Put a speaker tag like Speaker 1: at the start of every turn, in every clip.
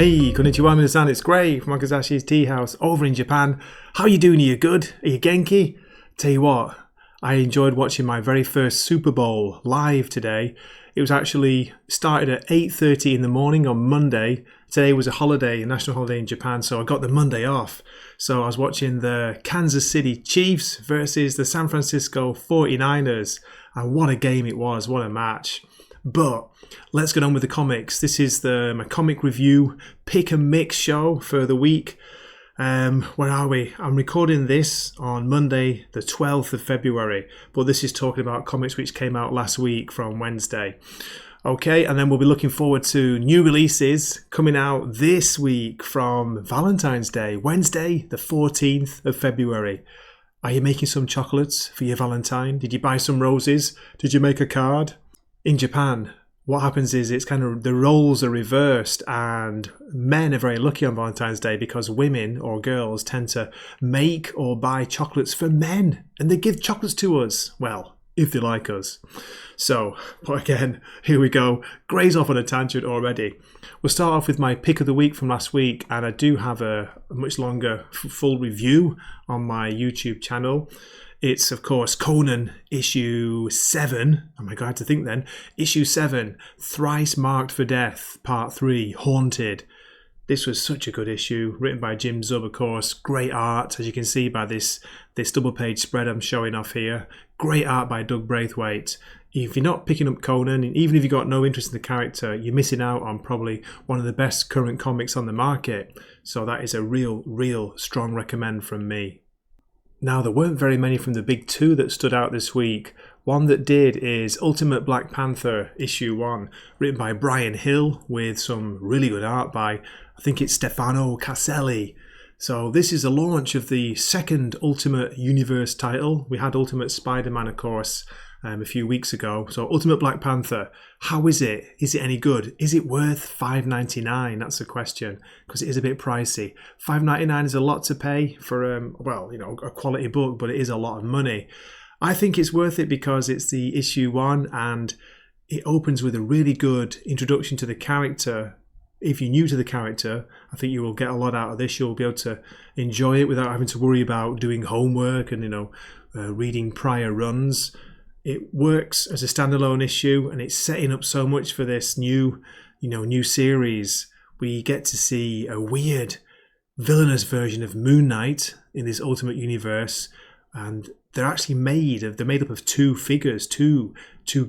Speaker 1: Hey, konnichiwa minasan, it's Gray from Wakizashi's Teahouse over in Japan. How are you doing? Are you good? Are you genki? Tell you what, I enjoyed watching my very first Super Bowl live today. It was actually started at 8:30 in the morning on Monday. Today was a holiday, a national holiday in Japan, so I got the Monday off. So I was watching the Kansas City Chiefs versus the San Francisco 49ers. And what a game it was, what a match. But let's get on with the comics. This is my comic review pick and mix show for the week. Where are we? I'm recording this on Monday, the 12th of February. But this is talking about comics which came out last week from Wednesday. Okay, and then we'll be looking forward to new releases coming out this week from Valentine's Day, Wednesday, the 14th of February. Are you making some chocolates for your Valentine? Did you buy some roses? Did you make a card? In Japan, what happens is it's kind of the roles are reversed, and men are very lucky on Valentine's Day because women or girls tend to make or buy chocolates for men, and they give chocolates to us. Well, if they like us. So, but again, here we go. Gray's off on a tangent already. We'll start off with my pick of the week from last week, and I do have a much longer full review on my YouTube channel. It's, of course, Conan issue 7. Oh my God, I had to think then. Issue 7, Thrice Marked for Death, Part 3, Haunted. This was such a good issue, written by Jim Zub, of course. Great art, as you can see by this double-page spread I'm showing off here. Great art by Doug Braithwaite. If you're not picking up Conan, even if you've got no interest in the character, you're missing out on probably one of the best current comics on the market. So that is a real strong recommend from me. Now, there weren't very many from the big two that stood out this week. One that did is Ultimate Black Panther issue 1, written by Brian Hill with some really good art by, I think it's Stefano Caselli. So this is the launch of the second Ultimate Universe title. We had Ultimate Spider-Man, of course, a few weeks ago. So Ultimate Black Panther, how is it? Is it any good? Is it worth $5.99? That's the question, because it is a bit pricey. $5.99 is a lot to pay for, a quality book, but it is a lot of money. I think it's worth it because it's the issue 1 and it opens with a really good introduction to the character. If you're new to the character, I think you will get a lot out of this. You'll be able to enjoy it without having to worry about doing homework and, reading prior runs. It works as a standalone issue, and it's setting up so much for this new series. We get to see a weird, villainous version of Moon Knight in this Ultimate Universe, and they're made up of two figures, two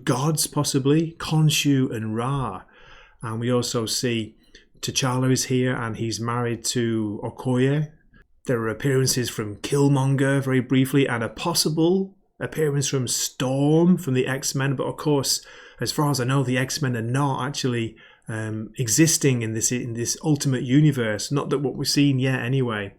Speaker 1: gods possibly, Khonshu and Ra. And we also see T'Challa is here, and he's married to Okoye. There are appearances from Killmonger very briefly, and a possible appearance from Storm from the X-Men, but of course, as far as I know, the X-Men are not actually existing in this Ultimate Universe. Not that what we've seen yet, anyway.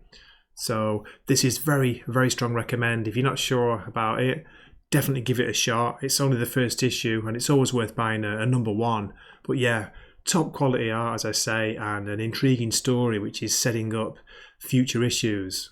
Speaker 1: So this is very strong recommend. If you're not sure about it, definitely give it a shot. It's only the first issue, and it's always worth buying a number 1. But yeah, top quality art, as I say, and an intriguing story which is setting up future issues.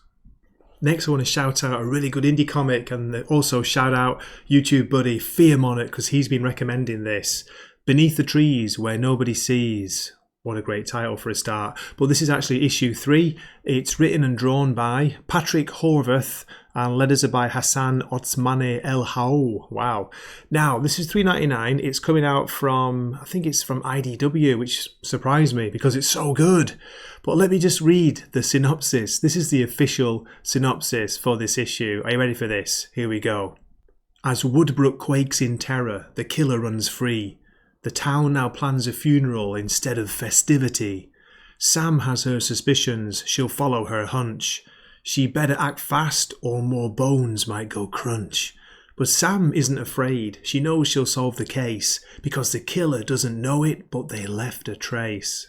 Speaker 1: Next, I want to shout out a really good indie comic, and also shout out YouTube buddy Fear Monarch, because he's been recommending this. Beneath the Trees Where Nobody Sees. What a great title for a start. But this is actually issue 3. It's written and drawn by Patrick Horvath, and letters are by Hassan Otsmane El Hao. Wow. Now, this is $3.99. It's coming out from, I think it's from IDW, which surprised me because it's so good. But let me just read the synopsis. This is the official synopsis for this issue. Are you ready for this? Here we go. As Woodbrook quakes in terror, the killer runs free. The town now plans a funeral instead of festivity. Sam has her suspicions, she'll follow her hunch. She better act fast or more bones might go crunch. But Sam isn't afraid, she knows she'll solve the case, because the killer doesn't know it, but they left a trace.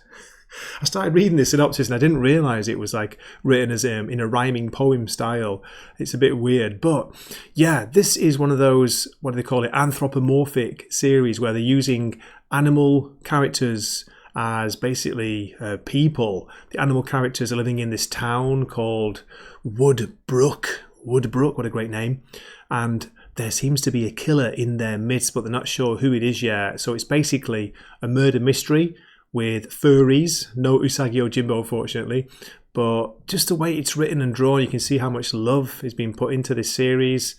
Speaker 1: I started reading this synopsis and I didn't realise it was written as in a rhyming poem style. It's a bit weird, but yeah, this is one of those, what do they call it, anthropomorphic series where they're using animal characters as basically people. The animal characters are living in this town called Woodbrook. Woodbrook, what a great name. And there seems to be a killer in their midst, but they're not sure who it is yet. So it's basically a murder mystery with furries. No Usagi Yojimbo, unfortunately. But just the way it's written and drawn, you can see how much love is being put into this series.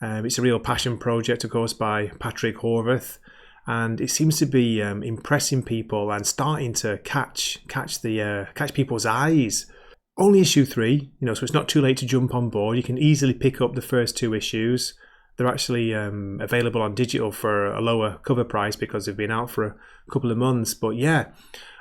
Speaker 1: It's a real passion project, of course, by Patrick Horvath. And it seems to be impressing people and starting to catch people's eyes. Only issue 3, so it's not too late to jump on board. You can easily pick up the first 2 issues. They're actually available on digital for a lower cover price because they've been out for a couple of months. But yeah,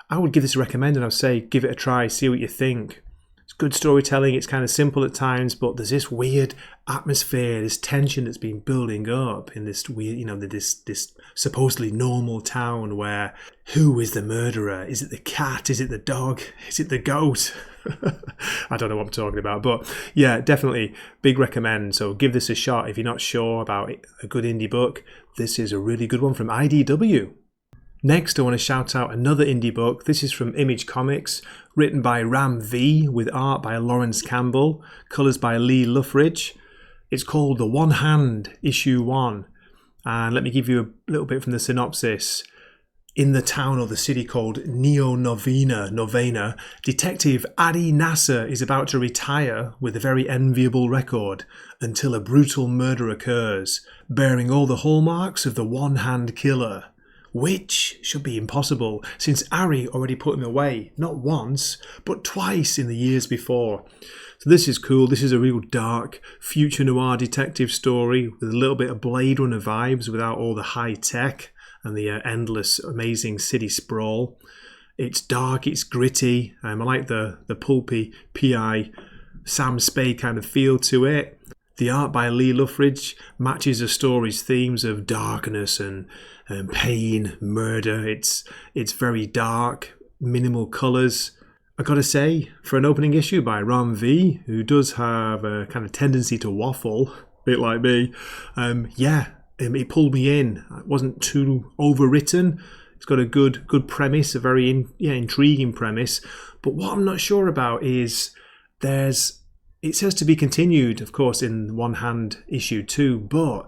Speaker 1: I would give this a recommend, and I'd say give it a try, see what you think. It's good storytelling, it's kind of simple at times, but there's this weird atmosphere, this tension that's been building up in this weird, this supposedly normal town where who is the murderer? Is it the cat? Is it the dog? Is it the goat? I don't know what I'm talking about, but yeah, definitely big recommend. So give this a shot if you're not sure about a good indie book. This is a really good one from IDW. Next, I want to shout out another indie book. This is from Image Comics, written by Ram V, with art by Lawrence Campbell, colours by Lee Luffridge. It's called The One Hand, Issue 1. And let me give you a little bit from the synopsis. In the town or the city called Novena, Detective Adi Nasser is about to retire with a very enviable record until a brutal murder occurs, bearing all the hallmarks of the one-hand killer. Which should be impossible, since Ari already put him away, not once, but twice in the years before. So this is cool. This is a real dark, future noir detective story with a little bit of Blade Runner vibes without all the high tech and the endless, amazing city sprawl. It's dark, it's gritty. I like the pulpy, PI, Sam Spade kind of feel to it. The art by Lee Luffridge matches the story's themes of darkness and pain, murder. It's very dark, minimal colours. I gotta say, for an opening issue by Ram V, who does have a kind of tendency to waffle, a bit like me, it pulled me in. It wasn't too overwritten. It's got a good premise, a very intriguing premise. But what I'm not sure about is it says to be continued, of course, in One Hand issue 2, but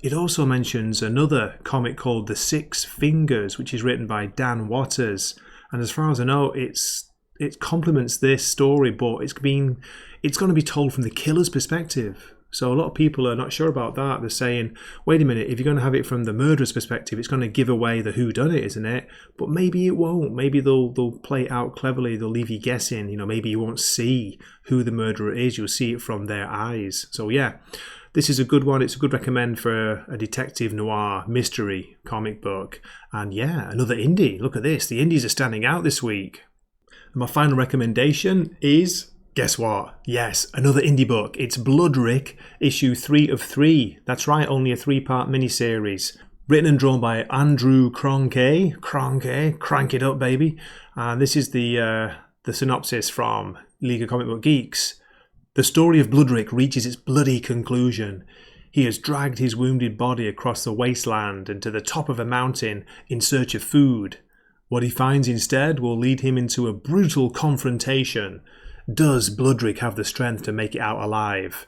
Speaker 1: it also mentions another comic called The Six Fingers, which is written by Dan Waters. And as far as I know, it complements this story, but it's going to be told from the killer's perspective. So a lot of people are not sure about that. They're saying, wait a minute, if you're going to have it from the murderer's perspective, it's going to give away the whodunit, isn't it? But maybe it won't. Maybe they'll play it out cleverly. They'll leave you guessing. Maybe you won't see who the murderer is. You'll see it from their eyes. So yeah, this is a good one. It's a good recommend for a detective noir mystery comic book. And yeah, another indie. Look at this. The indies are standing out this week. And my final recommendation is... guess what? Yes, another indie book. It's Bloodrik, issue 3 of 3. That's right, only a 3-part miniseries. Written and drawn by Andrew Cronke. Crank it up, baby. And this is the synopsis from League of Comic Book Geeks. The story of Bloodrik reaches its bloody conclusion. He has dragged his wounded body across the wasteland and to the top of a mountain in search of food. What he finds instead will lead him into a brutal confrontation. Does Bloodrik have the strength to make it out alive?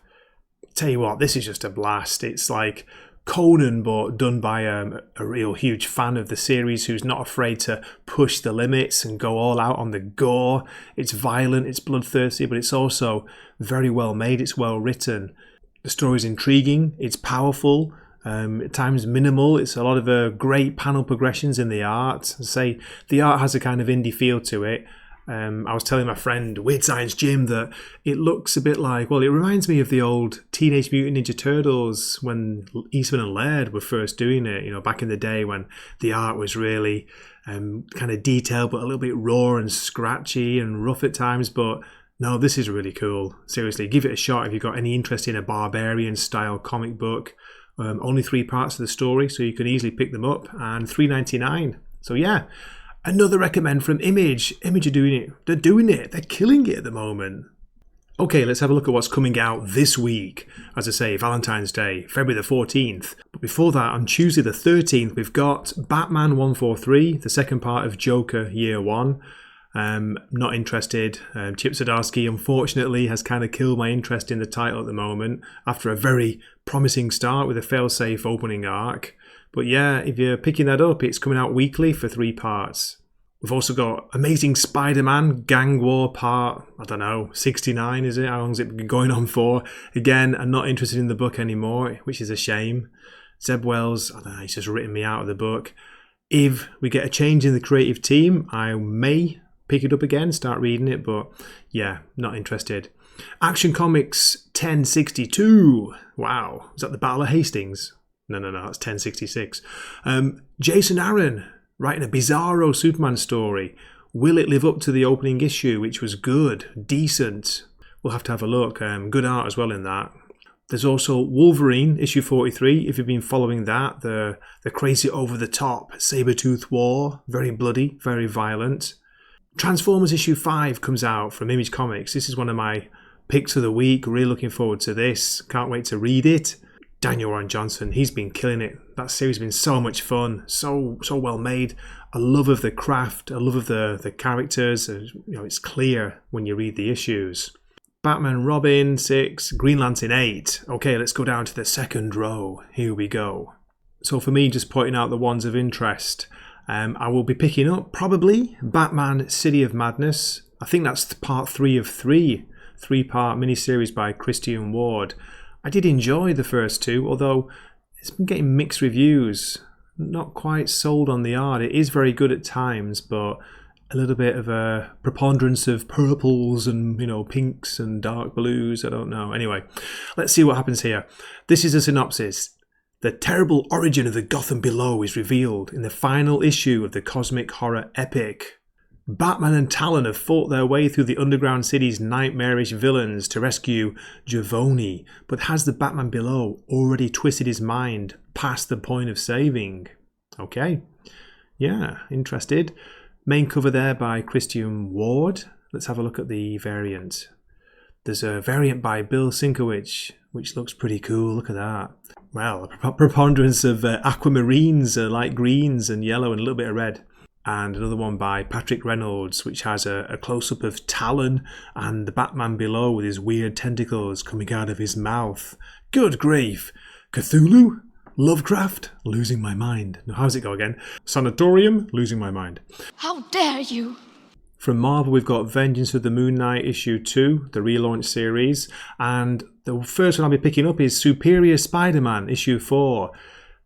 Speaker 1: Tell you what, this is just a blast. It's like Conan, but done by a real huge fan of the series who's not afraid to push the limits and go all out on the gore. It's violent, it's bloodthirsty, but it's also very well made. It's well written. The story's intriguing. It's powerful. At times minimal. It's a lot of great panel progressions in the art. Say the art has a kind of indie feel to it. I was telling my friend Weird Science Jim that it looks a bit like, well, it reminds me of the old Teenage Mutant Ninja Turtles when Eastman and Laird were first doing it, back in the day when the art was really kind of detailed but a little bit raw and scratchy and rough at times. But no, this is really cool. Seriously, give it a shot if you've got any interest in a barbarian style comic book. Only 3 parts of the story, so you can easily pick them up, and $3.99. So yeah, another recommend from Image. Image are doing it. They're doing it. They're killing it at the moment. Okay, let's have a look at what's coming out this week. As I say, Valentine's Day, February the 14th. But before that, on Tuesday the 13th, we've got Batman 143, the second part of Joker Year 1. Not interested. Chip Zdarsky, unfortunately, has kind of killed my interest in the title at the moment after a very promising start with a fail-safe opening arc. But yeah, if you're picking that up, it's coming out weekly for 3 parts. We've also got Amazing Spider-Man, Gang War Part, 69 is it? How long's it been going on for? Again, I'm not interested in the book anymore, which is a shame. Zeb Wells, he's just written me out of the book. If we get a change in the creative team, I may pick it up again, start reading it, but yeah, not interested. Action Comics 1062. Wow, is that the Battle of Hastings? No, that's 1066. Jason Aaron writing a bizarro Superman story. Will it live up to the opening issue, which was good, decent? We'll have to have a look. Good art as well in that. There's also Wolverine, issue 43, if you've been following that. The crazy over-the-top Sabretooth War. Very bloody, very violent. Transformers issue 5 comes out from Image Comics. This is one of my picks of the week. Really looking forward to this. Can't wait to read it. Daniel Warren Johnson, he's been killing it. That series has been so much fun. So well made. A love of the craft. A love of the characters. It's clear when you read the issues. Batman Robin 6, Green Lantern 8. Okay, let's go down to the second row. Here we go. So for me, just pointing out the ones of interest. I will be picking up, probably, Batman City of Madness. I think that's part 3 of 3. 3-part miniseries by Christian Ward. I did enjoy the first 2, although it's been getting mixed reviews. Not quite sold on the art. It is very good at times, but a little bit of a preponderance of purples and, pinks and dark blues. I don't know. Anyway, let's see what happens here. This is a synopsis. The terrible origin of the Gotham Below is revealed in the final issue of the cosmic horror epic. Batman and Talon have fought their way through the underground city's nightmarish villains to rescue Giovanni, but has the Batman Below already twisted his mind past the point of saving? Okay. Yeah, interested. Main cover there by Christian Ward. Let's have a look at the variant. There's a variant by Bill Sienkiewicz, which looks pretty cool. Look at that. Well, a preponderance of aquamarines, light greens and yellow and a little bit of red. And another one by Patrick Reynolds, which has a close-up of Talon and the Batman below with his weird tentacles coming out of his mouth. Good grief. Cthulhu? Lovecraft? Losing my mind. Now, how's it go again? Sanatorium? Losing my mind.
Speaker 2: How dare you!
Speaker 1: From Marvel, we've got Vengeance of the Moon Knight issue 2, the relaunch series. And the first one I'll be picking up is Superior Spider-Man issue 4.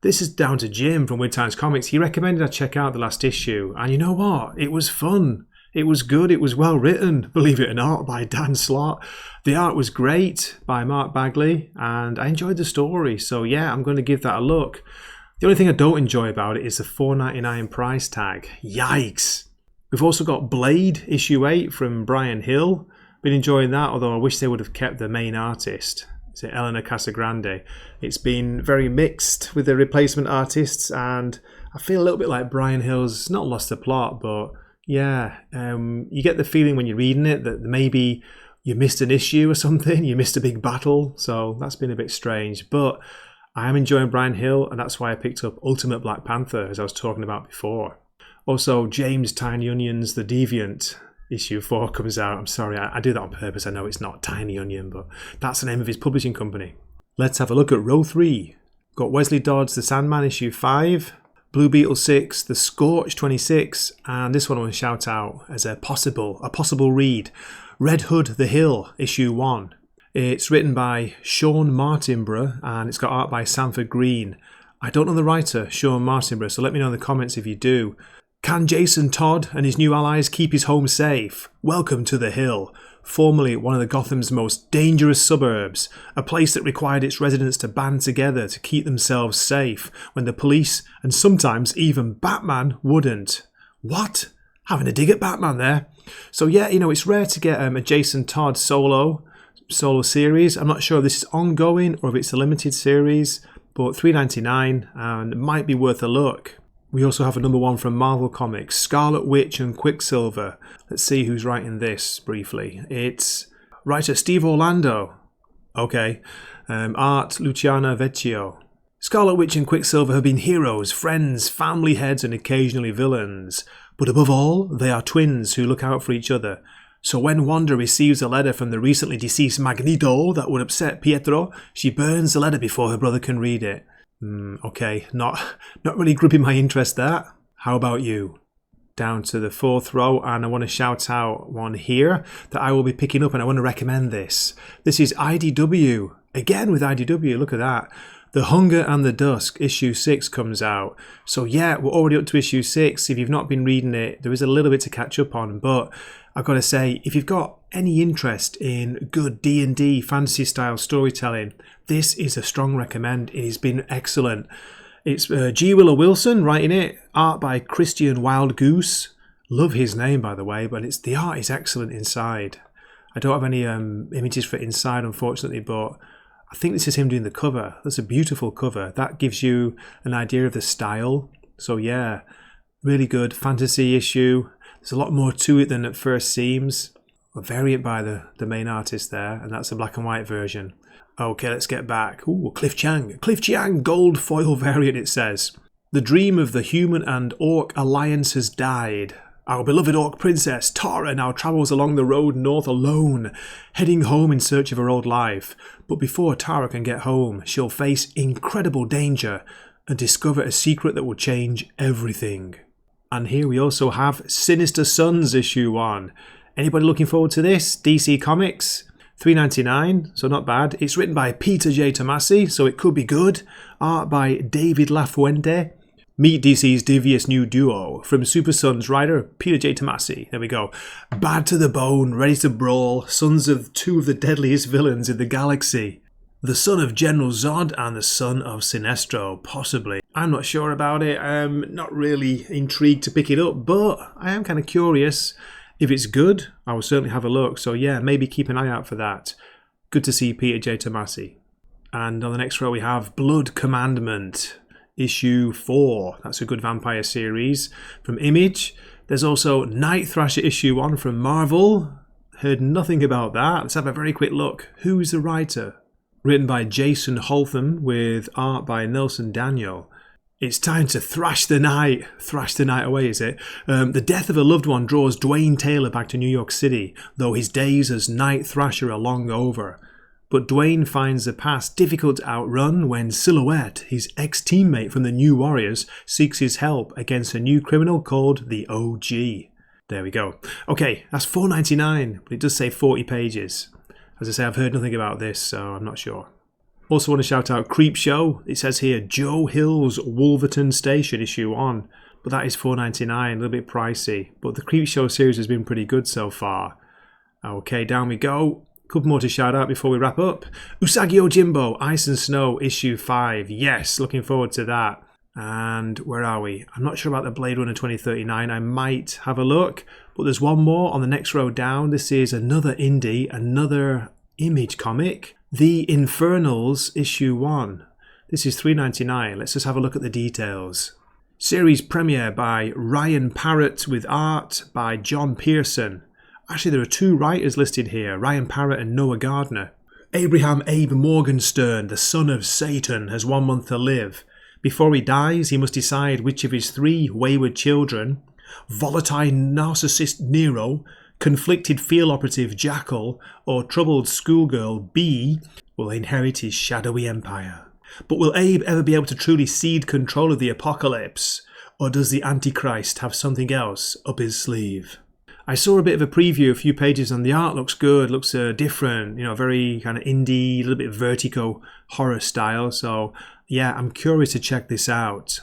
Speaker 1: This is down to Jim from Weird Times Comics. He recommended I check out the last issue. And you know what? It was fun. It was good. It was well written, believe it or not, by Dan Slott. The art was great by Mark Bagley. And I enjoyed the story. So yeah, I'm going to give that a look. The only thing I don't enjoy about it is the $4.99 price tag. Yikes. We've also got Blade issue 8 from Brian Hill. Been enjoying that, although I wish they would have kept the main artist. Is it Elena Casagrande? It's been very mixed with the replacement artists, and I feel a little bit like Brian Hill's not lost the plot, but yeah, you get the feeling when you're reading it that maybe you missed an issue or something, you missed a big battle, so that's been a bit strange. But I am enjoying Brian Hill, and that's why I picked up Ultimate Black Panther, as I was talking about before. Also, James Tiny Onions The Deviant issue 4 comes out. I'm sorry, I do that on purpose. I know it's not Tiny Onion, but that's the name of his publishing company. Let's have a look at row 3. Got Wesley Dodds The Sandman issue 5, Blue Beetle 6, The Scorch 26, and this one I want to shout out as a possible read. Red Hood The Hill issue 1. It's written by Sean Martinborough and it's got art by Sanford Green. I don't know the writer, Sean Martinborough, so let me know in the comments if you do. Can Jason Todd and his new allies keep his home safe? Welcome to the Hill, formerly one of the Gotham's most dangerous suburbs, a place that required its residents to band together to keep themselves safe when the police and sometimes even Batman wouldn't. What? Having a dig at Batman there. So yeah, it's rare to get a Jason Todd solo series. I'm not sure if this is ongoing or if it's a limited series, but $3.99 and it might be worth a look. We also have a number 1 from Marvel Comics, Scarlet Witch and Quicksilver. Let's see who's writing this briefly. It's writer Steve Orlando. Okay. Art Luciana Vecchio. Scarlet Witch and Quicksilver have been heroes, friends, family heads and occasionally villains. But above all, they are twins who look out for each other. So when Wanda receives a letter from the recently deceased Magneto that would upset Pietro, she burns the letter before her brother can read it. Okay, not really gripping my interest there. How about you? down to the 4th row, and I want to shout out one here that I will be picking up, and I want to recommend this. This is IDW. Again with IDW, look at that. The Hunger and the Dusk, issue 6 comes out. So yeah, we're already up to issue 6. If you've not been reading it, there is a little bit to catch up on. But I've got to say, if you've got any interest in good D&D fantasy style storytelling, this is a strong recommend. It has been excellent. It's G. Willow Wilson writing it, art by Christian Wild Goose. Love his name, by the way, but the art is excellent inside. I don't have any images for inside, unfortunately, but I think this is him doing the cover. That's a beautiful cover. That gives you an idea of the style. So yeah, really good fantasy issue. There's a lot more to it than it first seems. A variant by the main artist there, and that's a black and white version. Okay, let's get back. Ooh, Cliff Chiang. Cliff Chiang gold foil variant, it says. The dream of the human and orc alliance has died. Our beloved orc princess, Tara, now travels along the road north alone, heading home in search of her old life. But before Tara can get home, she'll face incredible danger and discover a secret that will change everything. And here we also have Sinister Sons issue 1. Anybody looking forward to this? DC Comics? $3.99, so not bad. It's written by Peter J. Tomasi, so it could be good. Art by David LaFuente. Meet DC's devious new duo from Super Sons writer Peter J. Tomasi. There we go. Bad to the bone, ready to brawl, sons of two of the deadliest villains in the galaxy. The son of General Zod and the son of Sinestro, possibly. I'm not sure about it. I'm not really intrigued to pick it up, but I am kind of curious. If it's good, I will certainly have a look. So yeah, maybe keep an eye out for that. Good to see Peter J. Tomasi. And on the next row we have Blood Commandment. Issue 4. That's a good vampire series from Image. There's also Night Thrasher issue 1 from Marvel. Heard nothing about that. Let's have a very quick look. Who's the writer? Written by Jason Holtham with art by Nelson Daniel. It's time to thrash the night. Thrash the night away, is it? The death of a loved one draws Dwayne Taylor back to New York City, though his days as Night Thrasher are long over. But Dwayne finds the past difficult to outrun when Silhouette, his ex-teammate from the New Warriors, seeks his help against a new criminal called the OG. There we go. Okay, that's $4.99, but it does say 40 pages. As I say, I've heard nothing about this, so I'm not sure. Also want to shout out Creepshow. It says here, Joe Hill's Wolverton Station, issue 1. But that is $4.99, a little bit pricey. But the Creepshow series has been pretty good so far. Okay, down we go. Couple more to shout out before we wrap up. Usagi Yojimbo, Ice and Snow, issue 5. Yes, looking forward to that. And where are we? I'm not sure about the Blade Runner 2039. I might have a look. But there's one more on the next row down. This is another indie, another Image comic. The Infernals, issue 1. This is $3.99. Let's just have a look at the details. Series premiere by Ryan Parrott with art by John Pearson. Actually, there are 2 writers listed here, Ryan Parrott and Noah Gardner. Abraham Abe Morgenstern, the son of Satan, has 1 month to live. Before he dies, he must decide which of his 3 wayward children, volatile narcissist Nero, conflicted field operative Jackal, or troubled schoolgirl B, will inherit his shadowy empire. But will Abe ever be able to truly cede control of the apocalypse? Or does the Antichrist have something else up his sleeve? I saw a bit of a preview, a few pages, and the art looks good, looks different, very kind of indie, a little bit vertigo horror style. So yeah, I'm curious to check this out.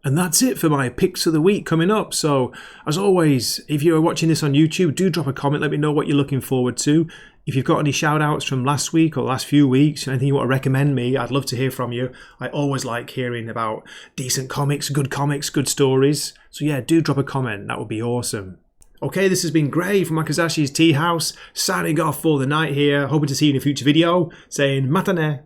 Speaker 1: And that's it for my picks of the week coming up. So as always, if you're watching this on YouTube, do drop a comment, let me know what you're looking forward to. If you've got any shout outs from last week or last few weeks, anything you want to recommend me, I'd love to hear from you. I always like hearing about decent comics, good stories. So yeah, do drop a comment, that would be awesome. Okay, this has been Gray from Wakizashi's Teahouse, signing off for the night here. Hoping to see you in a future video, saying matane.